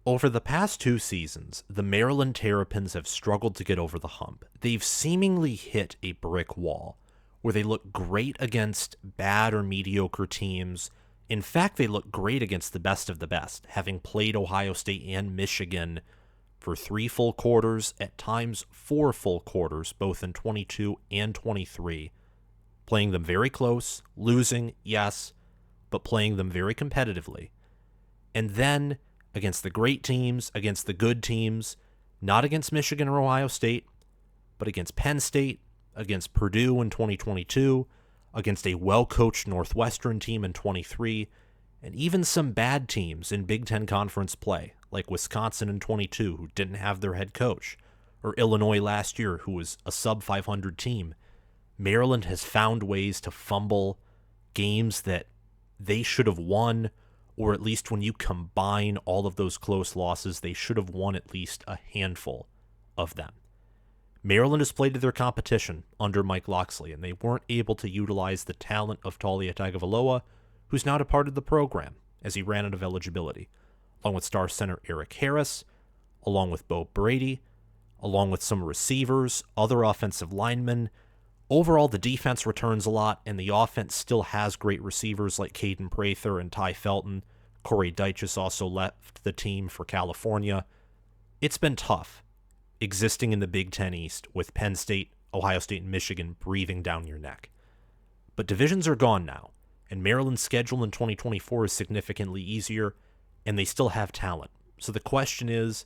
Over the past 2 seasons, the Maryland Terrapins have struggled to get over the hump. They've seemingly hit a brick wall, where they look great against bad or mediocre teams. In fact, they look great against the best of the best, having played Ohio State and Michigan for 3 full quarters, at times 4 full quarters, both in 22 and 23, playing them very close, losing, yes, but playing them very competitively. And then, against the great teams, against the good teams, not against Michigan or Ohio State, but against Penn State, against Purdue in 2022, against a well-coached Northwestern team in 23, and even some bad teams in Big Ten Conference play, like Wisconsin in 22, who didn't have their head coach, or Illinois last year, who was a sub-500 team. Maryland has found ways to fumble games that they should have won, or at least when you combine all of those close losses, they should have won at least a handful of them. Maryland has played to their competition under Mike Locksley, and they weren't able to utilize the talent of Taulia Tagovailoa, who's now departed the program as he ran out of eligibility, along with star center Eric Harris, along with Bo Brady, along with some receivers, other offensive linemen. Overall, the defense returns a lot, and the offense still has great receivers like Kaden Prather and Ty Felton. Corey Dyches also left the team for California. It's been tough existing in the Big Ten East with Penn State, Ohio State, and Michigan breathing down your neck. But divisions are gone now, and Maryland's schedule in 2024 is significantly easier, and they still have talent. So the question is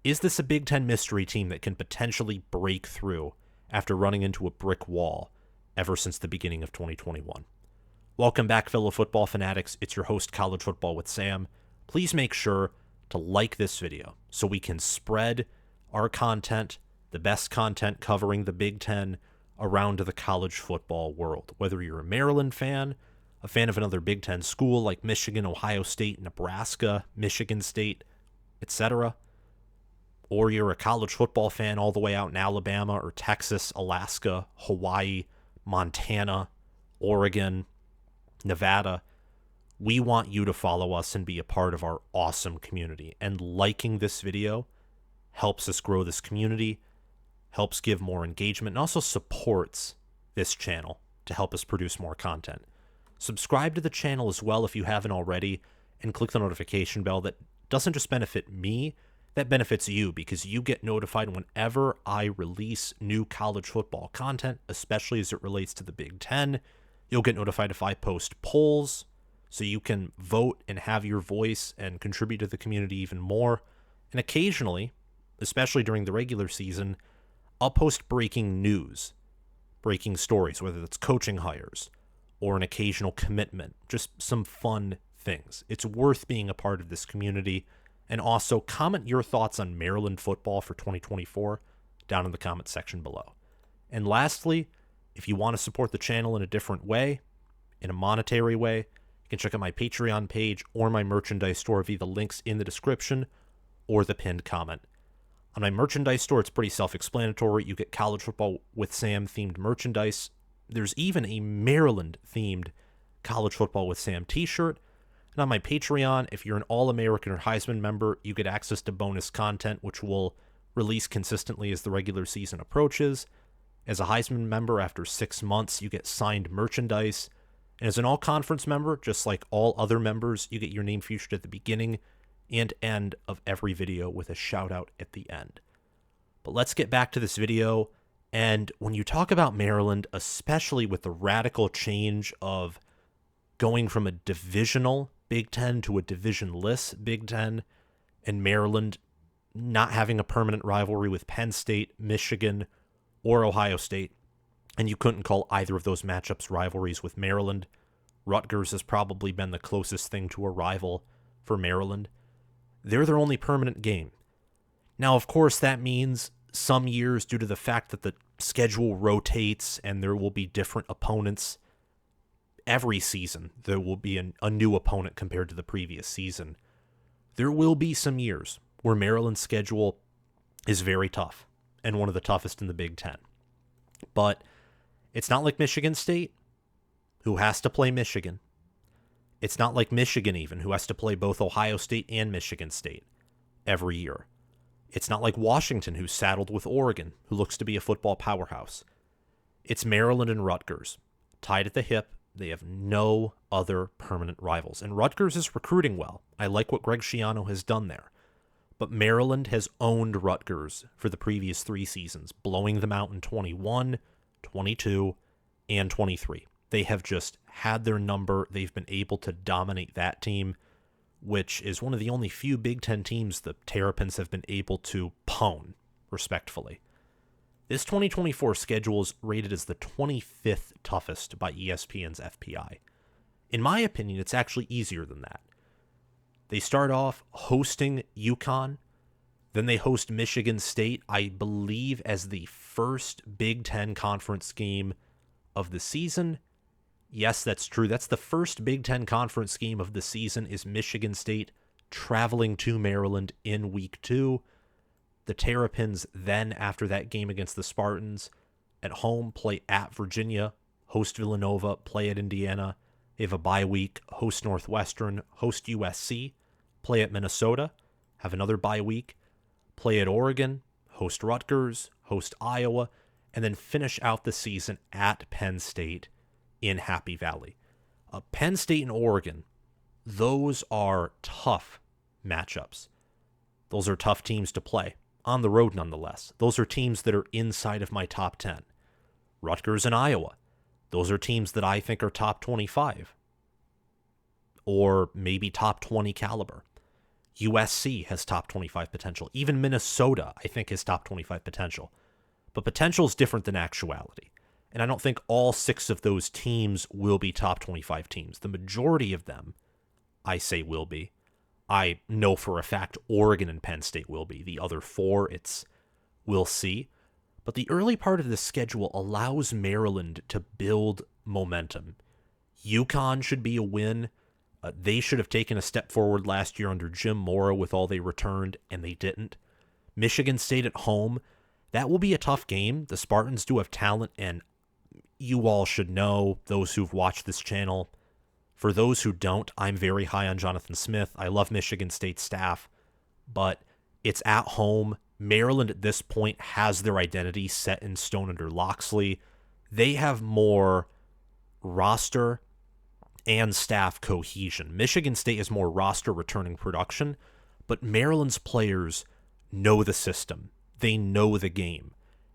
this a Big Ten mystery team that can potentially break through after running into a brick wall ever since the beginning of 2021? Welcome back, fellow football fanatics. It's your host, College Football with Sam. Please make sure to like this video so we can spread our content, the best content covering the Big Ten, around the college football world. Whether you're a Maryland fan, a fan of another Big Ten school like Michigan, Ohio State, Nebraska, Michigan State, etc., or you're a college football fan all the way out in Alabama or Texas, Alaska, Hawaii, Montana, Oregon, Nevada, we want you to follow us and be a part of our awesome community. And liking this video helps us grow this community, helps give more engagement, and also supports this channel to help us produce more content. Subscribe to the channel as well if you haven't already, and click the notification bell. That doesn't just benefit me, that benefits you, because you get notified whenever I release new college football content, especially as it relates to the Big Ten. You'll get notified if I post polls, so you can vote and have your voice and contribute to the community even more. And occasionally, especially during the regular season, I'll post breaking news, breaking stories, whether that's coaching hires or an occasional commitment, just some fun things. It's worth being a part of this community. And also, comment your thoughts on Maryland football for 2024 down in the comment section below. And lastly, if you want to support the channel in a different way, in a monetary way, you can check out my Patreon page or my merchandise store via the links in the description or the pinned comment. On my merchandise store, it's pretty self-explanatory. You get College Football with Sam themed merchandise. There's even a Maryland themed College Football with Sam t-shirt. And on my Patreon, if you're an All-American or Heisman member, you get access to bonus content, which will release consistently as the regular season approaches. As a Heisman member, after 6 months, you get signed merchandise. And as an all-conference member, just like all other members, you get your name featured at the beginning and end of every video with a shout-out at the end. But let's get back to this video. And when you talk about Maryland, especially with the radical change of going from a divisional Big Ten to a divisionless Big Ten, and Maryland not having a permanent rivalry with Penn State, Michigan, or Ohio State, and you couldn't call either of those matchups rivalries with Maryland. Rutgers has probably been the closest thing to a rival for Maryland. They're their only permanent game. Now, of course, that means some years, due to the fact that the schedule rotates and there will be different opponents every season, there will be a new opponent compared to the previous season. There will be some years where Maryland's schedule is very tough and one of the toughest in the Big Ten. But it's not like Michigan State, who has to play Michigan. It's not like Michigan even, who has to play both Ohio State and Michigan State. every year. It's not like Washington, who's saddled with Oregon, who looks to be a football powerhouse. It's Maryland and Rutgers, tied at the hip. They have no other permanent rivals. And Rutgers is recruiting well. I like what Greg Schiano has done there. But Maryland has owned Rutgers for the previous 3 seasons, blowing them out in 21, 22, and 23. They have just had their number. They've been able to dominate that team, which is one of the only few Big Ten teams the Terrapins have been able to pwn, respectfully. This 2024 schedule is rated as the 25th toughest by ESPN's FPI. In my opinion, it's actually easier than that. They start off hosting UConn, then they host Michigan State, I believe, as the first Big Ten conference game of the season. Yes, that's true. That's the first Big Ten conference game of the season, is Michigan State traveling to Maryland in week 2. The Terrapins then, after that game against the Spartans, at home play at Virginia, host Villanova, play at Indiana. They have a bye week, host Northwestern, host USC, play at Minnesota, have another bye week, play at Oregon, host Rutgers, host Iowa, and then finish out the season at Penn State in Happy Valley. Penn State and Oregon, those are tough matchups. Those are tough teams to play, on the road nonetheless. Those are teams that are inside of my top 10. Rutgers and Iowa, those are teams that I think are top 25, or maybe top 20 caliber. USC has top 25 potential. Even Minnesota, I think, has top 25 potential. But potential is different than actuality. And I don't think all 6 of those teams will be top 25 teams. The majority of them, I say, will be. I know for a fact Oregon and Penn State will be. The other 4, we'll see. But the early part of the schedule allows Maryland to build momentum. UConn should be a win. They should have taken a step forward last year under Jim Mora with all they returned, and they didn't. Michigan State at home, that will be a tough game. The Spartans do have talent, and you all should know, those who've watched this channel. For those who don't, I'm very high on Jonathan Smith. I love Michigan State staff, but it's at home. Maryland at this point has their identity set in stone under Locksley. They have more roster and staff cohesion. Michigan State is more roster returning production, but Maryland's players know the system. They know the game,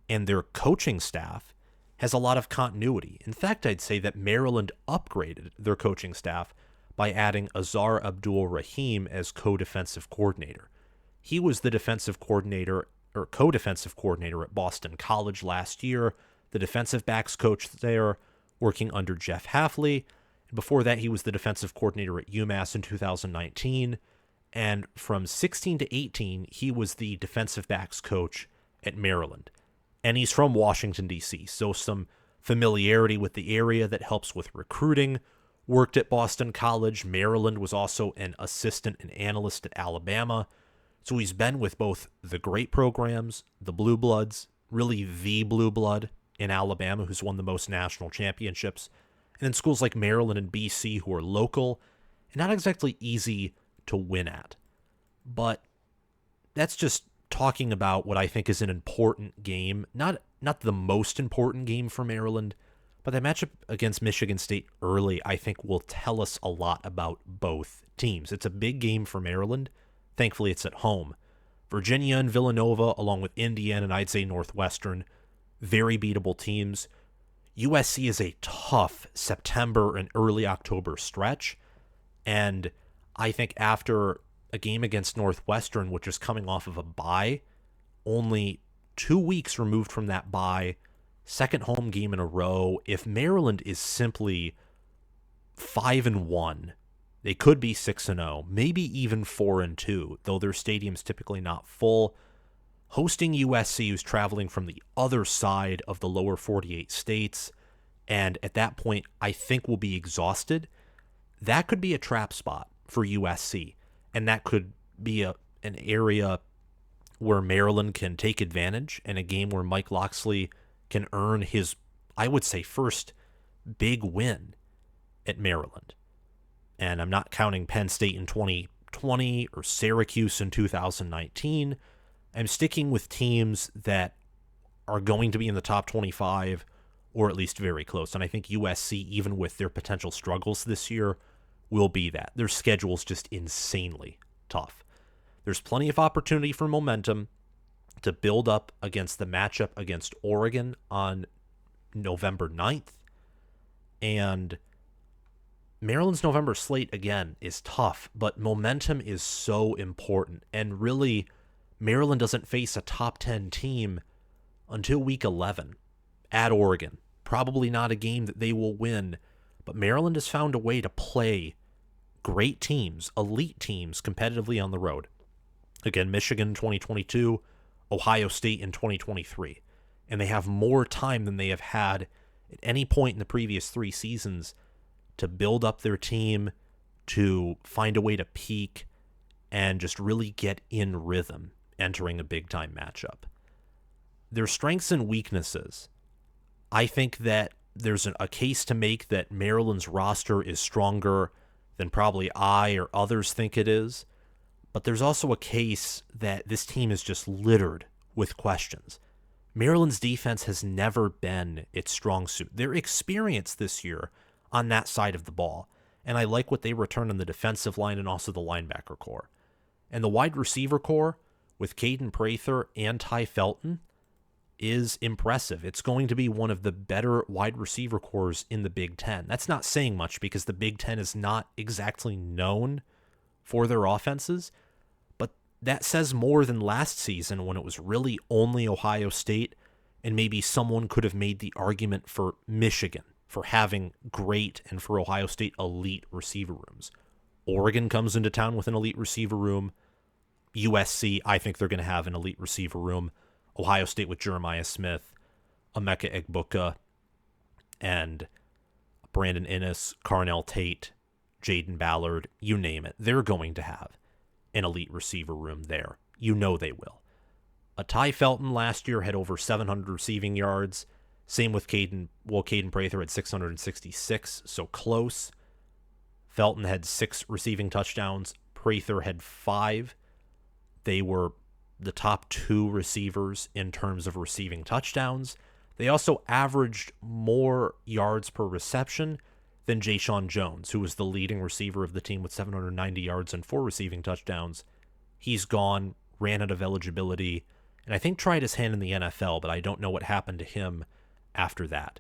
and their coaching staff has a lot of continuity. In fact, I'd say that Maryland upgraded their coaching staff by adding Azar Abdul-Rahim as co-defensive coordinator. He was the defensive coordinator, or co-defensive coordinator at Boston College last year, the defensive backs coach there, working under Jeff Hafley. Before that, he was the defensive coordinator at UMass in 2019. And from 16 to 18, he was the defensive backs coach at Maryland. And he's from Washington, D.C., so some familiarity with the area that helps with recruiting. Worked at Boston College. Maryland, was also an assistant and analyst at Alabama. So he's been with both the great programs, the Blue Bloods, really the Blue Blood in Alabama, who's won the most national championships, and then schools like Maryland and BC, who are local and not exactly easy to win at. But that's just talking about what I think is an important game, not the most important game for Maryland, but that matchup against Michigan State early, I think, will tell us a lot about both teams. It's a big game for Maryland. Thankfully, it's at home. Virginia and Villanova, along with Indiana and I'd say Northwestern, very beatable teams. USC is a tough September and early October stretch, and I think after a game against Northwestern, which is coming off of a bye, only 2 weeks removed from that bye, second home game in a row, if Maryland is simply 5-1, they could be 6-0, maybe even 4-2, though their stadium's typically not full. Hosting USC, who's traveling from the other side of the lower 48 states, and at that point, I think will be exhausted, that could be a trap spot for USC, and that could be an area where Maryland can take advantage, and a game where Mike Locksley can earn his, I would say, first big win at Maryland. And I'm not counting Penn State in 2024 20 or Syracuse in 2019. I'm sticking with teams that are going to be in the top 25 or at least very close. And I think USC, even with their potential struggles this year, will be that. Their schedule's just insanely tough. There's plenty of opportunity for momentum to build up against the matchup against Oregon on November 9th. And Maryland's November slate, again, is tough, but momentum is so important. And really, Maryland doesn't face a top 10 team until week 11 at Oregon. Probably not a game that they will win, but Maryland has found a way to play great teams, elite teams, competitively on the road. Again, Michigan in 2022, Ohio State in 2023. And they have more time than they have had at any point in the previous 3 seasons to build up their team, to find a way to peak, and just really get in rhythm entering a big-time matchup. Their strengths and weaknesses. I think that there's a case to make that Maryland's roster is stronger than probably I or others think it is, but there's also a case that this team is just littered with questions. Maryland's defense has never been its strong suit. Their experience this year on that side of the ball, and I like what they return on the defensive line and also the linebacker core. And the wide receiver core with Kaden, Prather, and Ty Felton is impressive. It's going to be one of the better wide receiver cores in the Big Ten. That's not saying much because the Big Ten is not exactly known for their offenses, but that says more than last season when it was really only Ohio State, and maybe someone could have made the argument for Michigan for having great and for Ohio State elite receiver rooms. Oregon comes into town with an elite receiver room. USC, I think they're going to have an elite receiver room. Ohio State with Jeremiah Smith, Emeka Egbuka, and Brandon Innes, Carnell Tate, Jaden Ballard, you name it. They're going to have an elite receiver room there. You know they will. Ty Felton last year had over 700 receiving yards. Same with Kaden. Well, Kaden Prather had 666, so close. Felton had 6 receiving touchdowns. Prather had 5. They were the top 2 receivers in terms of receiving touchdowns. They also averaged more yards per reception than Jayshon Jones, who was the leading receiver of the team with 790 yards and 4 receiving touchdowns. He's gone, ran out of eligibility, and I think tried his hand in the NFL, but I don't know what happened to him after that.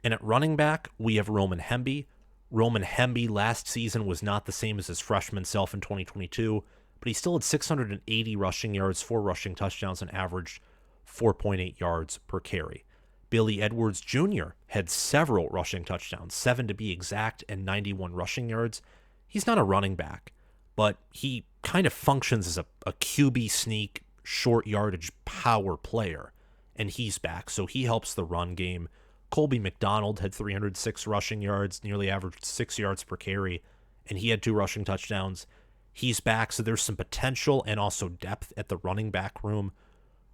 And at running back, we have Roman Hemby. Roman Hemby last season was not the same as his freshman self in 2022, but he still had 680 rushing yards, 4 rushing touchdowns, and averaged 4.8 yards per carry. Billy Edwards Jr. had several rushing touchdowns, 7 to be exact, and 91 rushing yards. He's not a running back, but he kind of functions as a QB sneak, short yardage power player, and he's back, so he helps the run game. Colby McDonald had 306 rushing yards, nearly averaged 6 yards per carry, and he had 2 rushing touchdowns. He's back, so there's some potential and also depth at the running back room.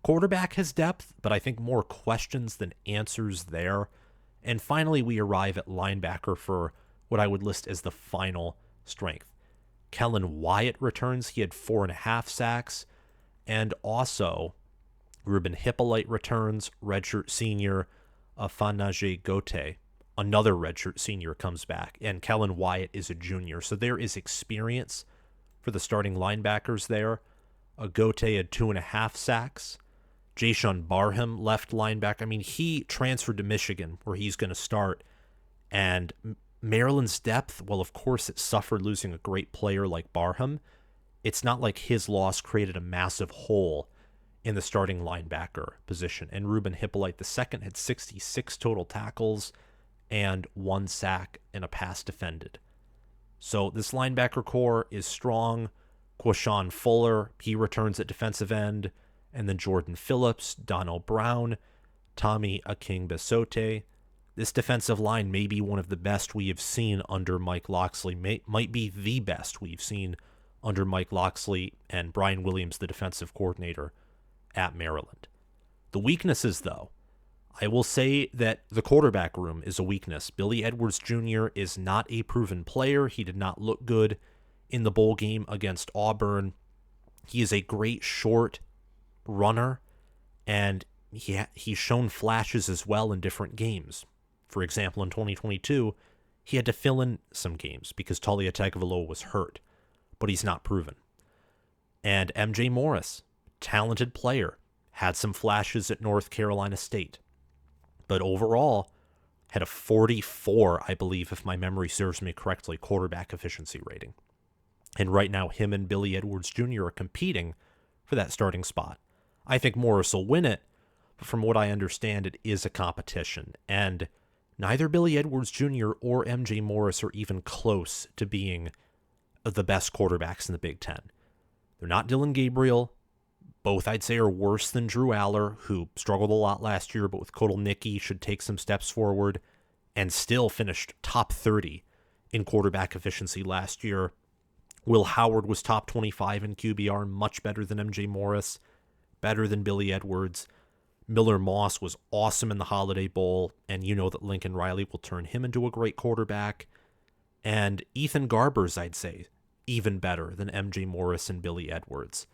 Quarterback has depth, but I think more questions than answers there. And finally, we arrive at linebacker for what I would list as the final strength. Kellen Wyatt returns. He had 4.5 sacks. And also, Ruben Hippolyte returns, redshirt senior. Afanaje Gote, another redshirt senior, comes back. And Kellen Wyatt is a junior. So there is experience for the starting linebackers there. Gote had 2.5 sacks. Jayshon Barham, left linebacker. I mean, he transferred to Michigan, where he's going to start. And Maryland's depth, well, of course, it suffered losing a great player like Barham. It's not like his loss created a massive hole in the starting linebacker position. And Ruben Hippolyte II had 66 total tackles and 1 sack and a pass defended. So this linebacker core is strong. Quashawn Fuller, he returns at defensive end. And then Jordan Phillips, Donald Brown, Tommy Akingbesote. This defensive line may be one of the best we have seen under Mike Locksley. Might be the best we've seen under Mike Locksley and Brian Williams, the defensive coordinator at Maryland. The weaknesses, though, I will say that the quarterback room is a weakness. Billy Edwards Jr. is not a proven player. He did not look good in the bowl game against Auburn. He is a great short runner, and he's shown flashes as well in different games. For example, in 2022, he had to fill in some games because Talia Tagovailoa was hurt, but he's not proven. And MJ Morris, talented player, had some flashes at North Carolina State, but overall had a 44, I believe, if my memory serves me correctly, quarterback efficiency rating. And right now, him and Billy Edwards Jr. are competing for that starting spot. I think Morris will win it, but from what I understand, it is a competition. And neither Billy Edwards Jr. or MJ Morris are even close to being the best quarterbacks in the Big Ten. They're not Dylan Gabriel. Both, I'd say, are worse than Drew Aller, who struggled a lot last year, but with Kotelnicki should take some steps forward and still finished top 30 in quarterback efficiency last year. Will Howard was top 25 in QBR, much better than MJ Morris, better than Billy Edwards. Miller Moss was awesome in the Holiday Bowl, and you know that Lincoln Riley will turn him into a great quarterback. And Ethan Garbers, I'd say, even better than MJ Morris and Billy Edwards.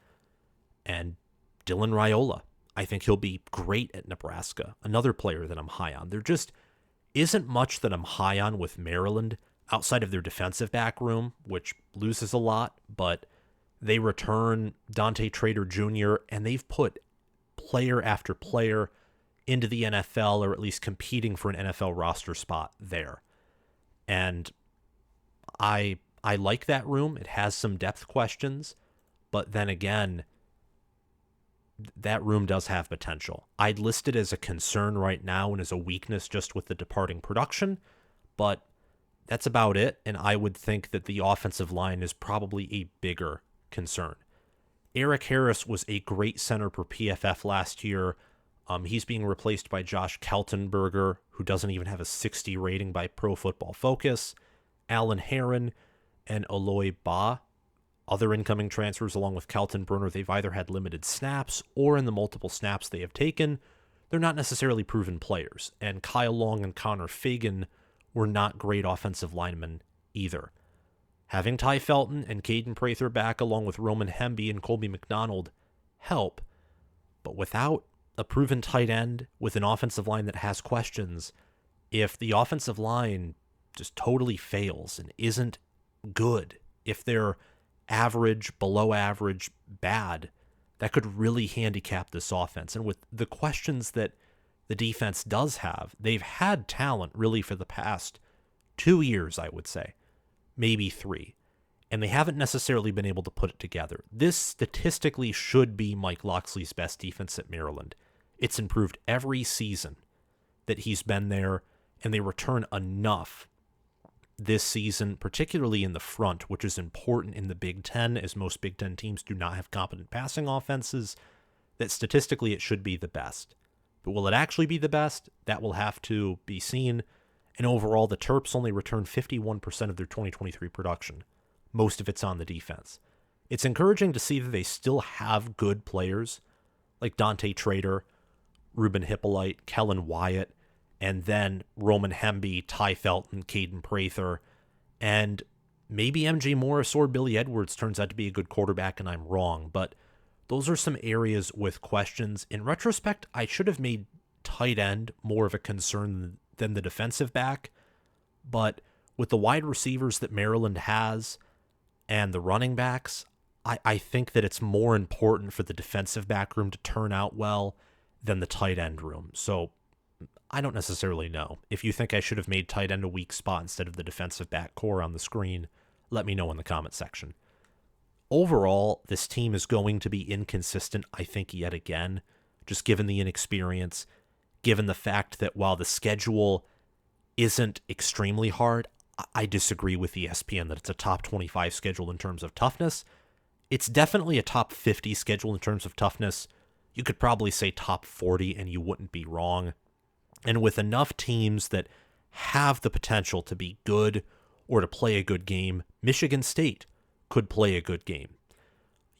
And Dylan Raiola, I think he'll be great at Nebraska, another player that I'm high on. There just isn't much that I'm high on with Maryland outside of their defensive back room, which loses a lot, but they return Dante Trader Jr., and they've put player after player into the NFL, or at least competing for an NFL roster spot there. And I like that room. It has some depth questions, but then again, that room does have potential. I'd list it as a concern right now and as a weakness just with the departing production, but that's about it, and I would think that the offensive line is probably a bigger concern. Eric Harris was a great center per PFF last year. He's being replaced by Josh Keltenberger, who doesn't even have a 60 rating by Pro Football Focus. Alan Herron and Aloy Ba, other incoming transfers along with Keltenberger, they've either had limited snaps or in the multiple snaps they have taken, they're not necessarily proven players. And Kyle Long and Connor Fagan were not great offensive linemen either. Having Ty Felton and Kaden Prather back along with Roman Hemby and Colby McDonald help, but without a proven tight end with an offensive line that has questions, if the offensive line just totally fails and isn't good, if they're average, below average, bad, that could really handicap this offense. And with the questions that the defense does have, they've had talent really for the past 2 years, I would say, maybe 3, and they haven't necessarily been able to put it together. This statistically should be Mike Locksley's best defense at Maryland. It's improved every season that he's been there, and they return enough this season, particularly in the front, which is important in the Big Ten, as most Big Ten teams do not have competent passing offenses, that statistically it should be the best. But will it actually be the best? That will have to be seen. And overall, the Terps only returned 51% of their 2023 production. Most of it's on the defense. It's encouraging to see that they still have good players like Dante Trader, Ruben Hippolyte, Kellen Wyatt, and then Roman Hemby, Ty Felton, Kaden Prather, and maybe MJ Morris or Billy Edwards turns out to be a good quarterback and I'm wrong, but those are some areas with questions. In retrospect, I should have made tight end more of a concern than the defensive back, but with the wide receivers that Maryland has and the running backs, I think that it's more important for the defensive back room to turn out well than the tight end room. So I don't necessarily know. If you think I should have made tight end a weak spot instead of the defensive back core on the screen, let me know in the comment section. Overall, this team is going to be inconsistent, I think, yet again, just given the inexperience, given the fact that while the schedule isn't extremely hard, I disagree with ESPN that it's a top 25 schedule in terms of toughness. It's definitely a top 50 schedule in terms of toughness. You could probably say top 40 and you wouldn't be wrong. And with enough teams that have the potential to be good or to play a good game, Michigan State could play a good game.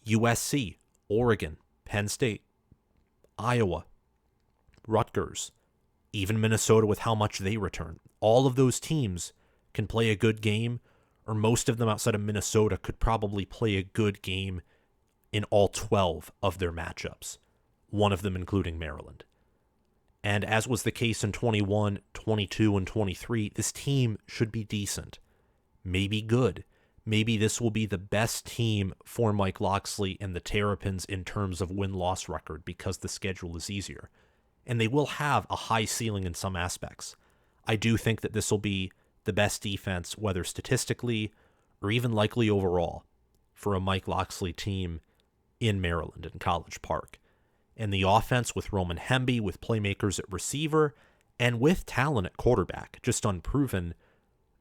USC, Oregon, Penn State, Iowa, Rutgers, even Minnesota with how much they return. All of those teams can play a good game or most of them outside of Minnesota, could probably play a good game in all 12 of their matchups, one of them including Maryland. And as was the case in 21, 22, and 23, this team should be decent, maybe good. Maybe this will be the best team for Mike Locksley and the Terrapins in terms of win-loss record because the schedule is easier. And they will have a high ceiling in some aspects. I do think that this will be the best defense, whether statistically or even likely overall, for a Mike Locksley team in Maryland in College Park. And the offense with Roman Hemby, with playmakers at receiver, and with talent at quarterback, just unproven,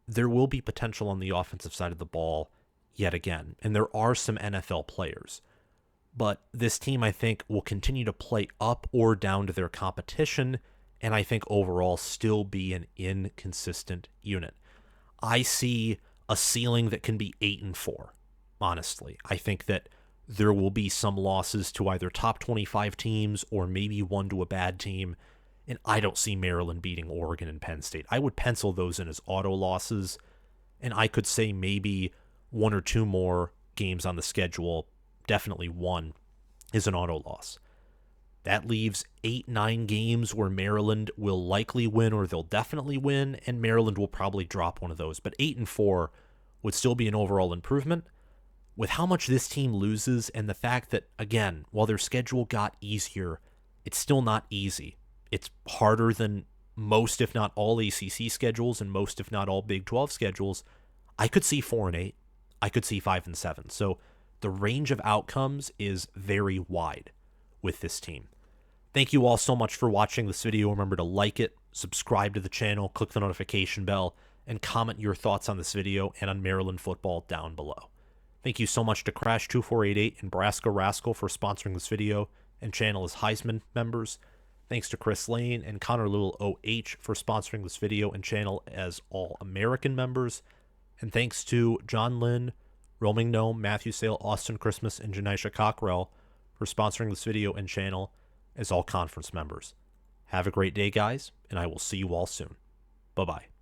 there will be potential on the offensive side of the ball yet again. And there are some NFL players. But this team, I think, will continue to play up or down to their competition, and I think overall still be an inconsistent unit. I see a ceiling that can be 8-4, honestly. I think that there will be some losses to either top 25 teams or maybe one to a bad team. And I don't see Maryland beating Oregon and Penn State. I would pencil those in as auto losses. And I could say maybe one or two more games on the schedule, definitely one, is an auto loss. That leaves 8-9 games where Maryland will likely win or they'll definitely win, and Maryland will probably drop one of those. But 8-4 would still be an overall improvement. With how much this team loses and the fact that, again, while their schedule got easier, it's still not easy. It's harder than most, if not all, ACC schedules and most, if not all, Big 12 schedules. I could see 4-8. I could see 5-7. So the range of outcomes is very wide with this team. Thank you all so much for watching this video. Remember to like it, subscribe to the channel, click the notification bell, and comment your thoughts on this video and on Maryland football down below. Thank you so much to Crash2488 and Brasco Rascal for sponsoring this video and channel as Heisman members. Thanks to Chris Lane and Connor Little OH for sponsoring this video and channel as All-American members. And thanks to John Lynn, Roaming Gnome, Matthew Sale, Austin Christmas, and Janisha Cockrell for sponsoring this video and channel as all conference members. Have a great day, guys, and I will see you all soon. Bye-bye.